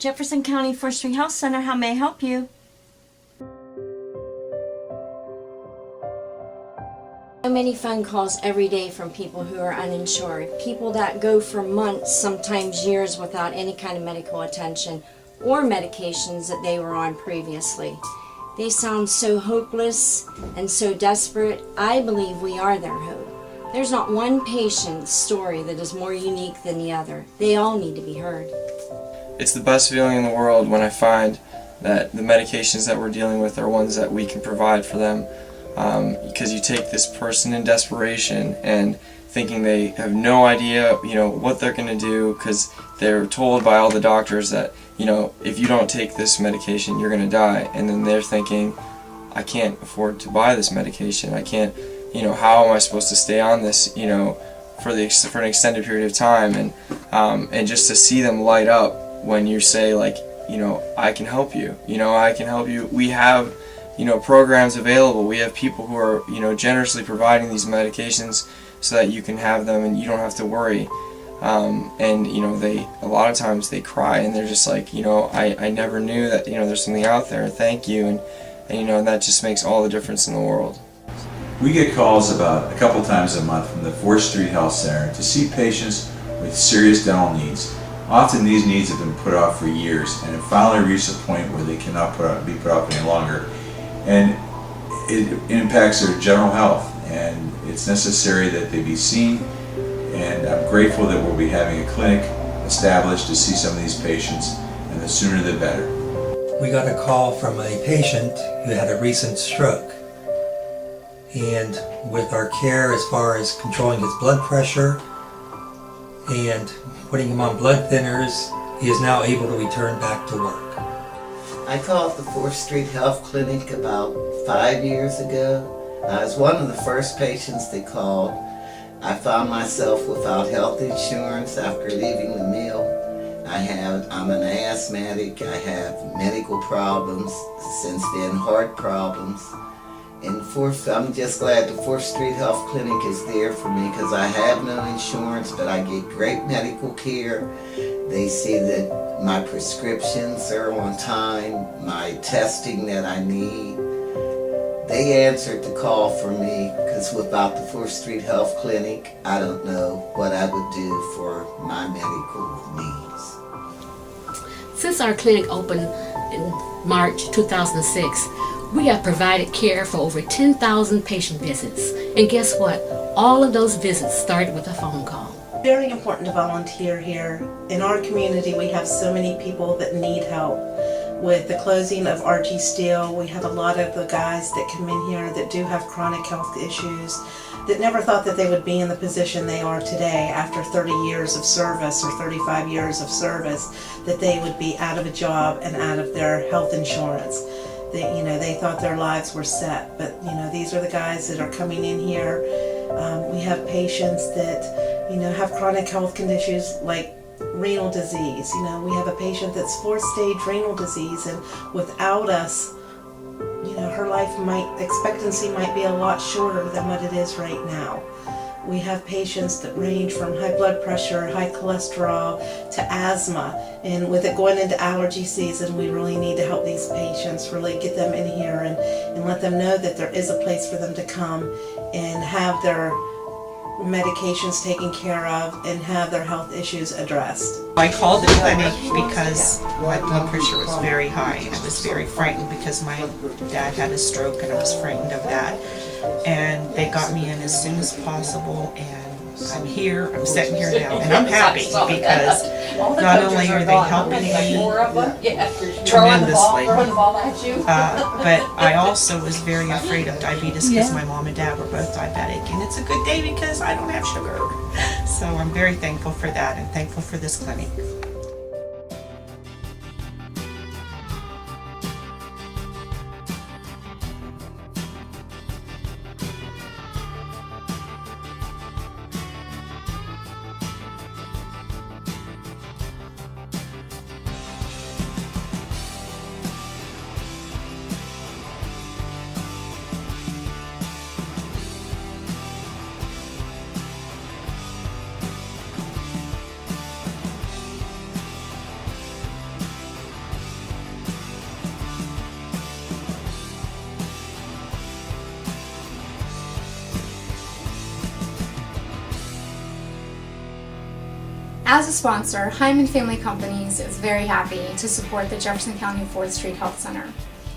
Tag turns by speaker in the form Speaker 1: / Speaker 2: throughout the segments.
Speaker 1: Jefferson County Forestry Health Center, how may I help you? So many phone calls every day from people who are uninsured. People that go for months, sometimes years, without any kind of medical attention or medications that they were on previously. They sound so hopeless and so desperate. I believe we are their hope. There's not one patient's story that is more unique than the other. They all need to be heard.
Speaker 2: It's the best feeling in the world when I find that the medications that we're dealing with are ones that we can provide for them. Because you take this person in desperation and thinking they have no idea, what they're going to do, because they're told by all the doctors that, if you don't take this medication, you're going to die. And then they're thinking, I can't afford to buy this medication. I can't, how am I supposed to stay on this, for an extended period of time? And just to see them light up when you say, like, I can help you. I can help you. We have programs available. We have people who are, generously providing these medications so that you can have them and you don't have to worry. And a lot of times they cry and they're just like, I never knew that, there's something out there. Thank you. And that just makes all the difference in the world.
Speaker 3: We get calls about a couple times a month from the 4th Street Health Center to see patients with serious dental needs. Often these needs have been put off for years and have finally reached a point where they cannot be put off any longer. And it impacts their general health, and it's necessary that they be seen. And I'm grateful that we'll be having a clinic established to see some of these patients, and the sooner the better.
Speaker 4: We got a call from a patient who had a recent stroke, and with our care as far as controlling his blood pressure and putting him on blood thinners, he is now able to return back to work.
Speaker 5: I called the 4th Street Health Clinic about 5 years ago. I was one of the first patients they called. I found myself without health insurance after leaving the mill. I'm an asthmatic. I have medical problems, since then heart problems. And I'm just glad the 4th Street Health Clinic is there for me, because I have no insurance, but I get great medical care. They see that my prescriptions are on time, my testing that I need. They answered the call for me, because without the 4th Street Health Clinic, I don't know what I would do for my medical needs.
Speaker 6: Since our clinic opened in March 2006, we have provided care for over 10,000 patient visits. And guess what? All of those visits started with a phone call.
Speaker 7: Very important to volunteer here. In our community, we have so many people that need help. With the closing of RG Steel, we have a lot of the guys that come in here that do have chronic health issues, that never thought that they would be in the position they are today after 30 years of service or 35 years of service, that they would be out of a job and out of their health insurance. They thought their lives were set, but these are the guys that are coming in here. We have patients that have chronic health conditions like renal disease. We have a patient that's 4th stage renal disease, and without us, her life expectancy might be a lot shorter than what it is right now. We have patients that range from high blood pressure, high cholesterol, to asthma. And with it going into allergy season, we really need to help these patients, really get them in here and let them know that there is a place for them to come and have their medications taken care of and have their health issues addressed.
Speaker 8: I called the clinic because my blood pressure was very high, and I was very frightened because my dad had a stroke, and I was frightened of that. And they got me in as soon as possible, and I'm here, I'm sitting here now, and I'm happy because not only are they helping me tremendously, but I also was very afraid of diabetes because my mom and dad were both diabetic, and it's a good day because I don't have sugar. So I'm very thankful for that and thankful for this clinic.
Speaker 9: As a sponsor, Hyman Family Companies is very happy to support the Jefferson County 4th Street Health Center.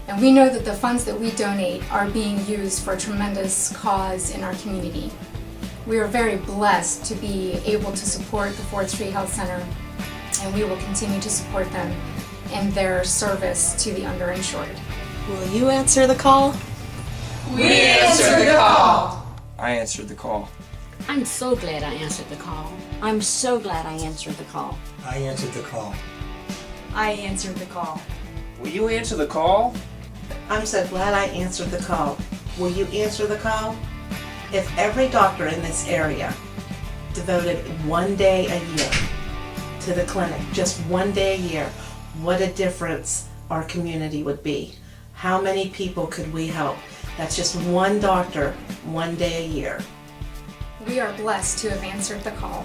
Speaker 9: And we know that the funds that we donate are being used for a tremendous cause in our community. We are very blessed to be able to support the 4th Street Health Center, and we will continue to support them in their service to the underinsured.
Speaker 10: Will you answer the call?
Speaker 2: I answered the call.
Speaker 6: I'm so glad I answered the call.
Speaker 1: I'm so glad I answered the call.
Speaker 4: I answered the call.
Speaker 10: I answered the call.
Speaker 11: Will you answer the call?
Speaker 7: I'm so glad I answered the call. Will you answer the call? If every doctor in this area devoted 1 day a year to the clinic, just 1 day a year, what a difference our community would be. How many people could we help? That's just one doctor, 1 day a year.
Speaker 9: We are blessed to have answered the call.